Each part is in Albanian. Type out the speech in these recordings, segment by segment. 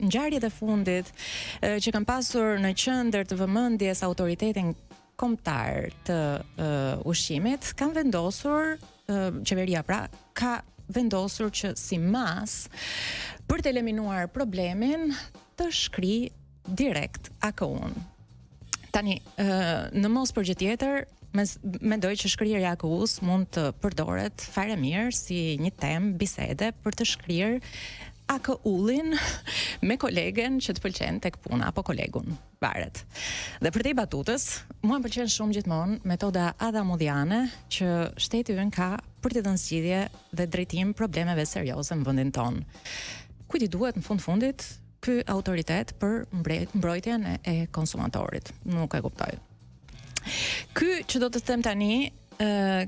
ngjarjet e fundit që kanë pasur në qendër të vëmendjes autoritetin kombëtar të ushqimit, kanë vendosur qeveria pra ka vendosur që si mas për të eliminuar problemin të shkri direkt AKU-n. Tani, në mos përgjigje tjetër, mendoj që shkrirja e AKU-s mund të përdoret fare mirë si një temë bisede për të shkrirë AKU-lin me kolegen që të pëlqen tek puna apo kolegun, varet. Dhe për te batutës, mua më pëlqen shumë gjithmonë metoda adamudiane që shteti ynë ka për të dhënë zgjidhje dhe drejtim problemeve serioze në vendin tonë. Kujt i duhet në fundit ky autoritet për mbrojtjen e konsumatorit? Nuk e kuptoj. Ky që do të them tani,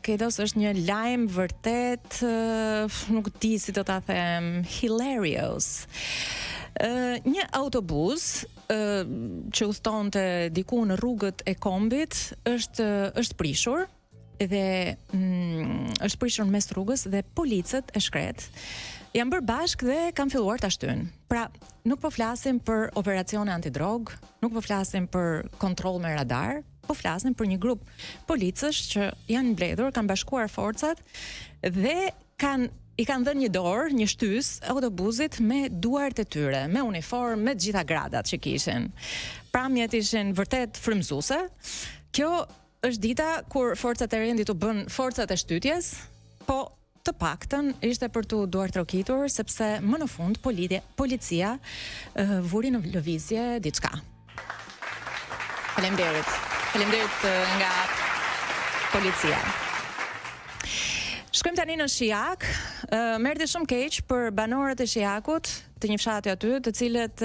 Kedos është një lajm vërtet, nuk di si do ta them, hilarious. Një autobus që udhtonte diku në rrugët e kombit është prishur dhe është prishur në mes rrugës dhe policët e shkret janë bërë bashkë dhe kanë filluar ta shtyjnë. Pra, nuk po flasim për operacione antidrog, nuk po flasim për kontroll me radar, po flasim për një grup policësh që janë mbledhur, kanë bashkuar forcat dhe i kanë dhënë një dorë, një shtys autobusit me duart e tyre, me uniformë, me të gjitha gradat që kishin. Pramjet ishin vërtet frymëzuese. Kjo është dita kur forcat e rendit u bën forcat e shtytjes, po të paktën ishte për tu duar trokitur, sepse më në fund policia vuri në lëvizje diçka. Faleminderit nga policia. Shkojmë tani në Shijak. Merrti shumë keq për banorët e Shijakut, të një fshati aty, të cilët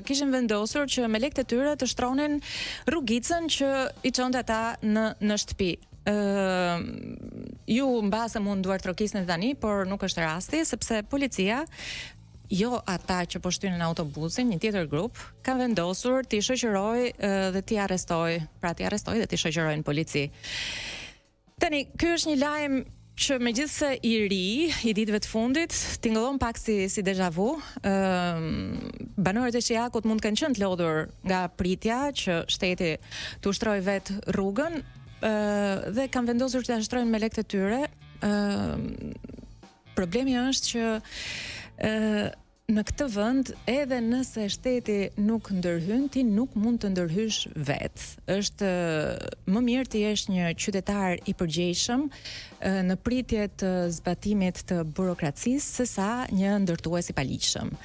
kishin vendosur që me lekët e tyre të shtronin rrugicën që i çonte ata në shtëpi. Ju mbase mund duar trokisni tani, por nuk është rasti, sepse policia, jo ata që po shtynin autobusin, një tjetër grup, ka vendosur t'i shoqëroj dhe t'i arrestoj, dhe t'i shoqërojnë polici. Tani, ky është një lajm që megjithse i ri, i ditëve të fundit, tingëllon pak si déjà vu. Banorët e Shijakut mund të kenë qenë të lodhur nga pritja që shteti t'u shtrojë vetë rrugën, dhe kanë vendosur që ta shtrojnë me lekët e tyre. Problemi është që në këtë vend, edhe nëse shteti nuk ndërhyn, ti nuk mund të ndërhysh vetë. Është më mirë të jesh një qytetar i përgjegjshëm në pritje të zbatimit të burokracisë sesa një ndërtues i paligjshëm.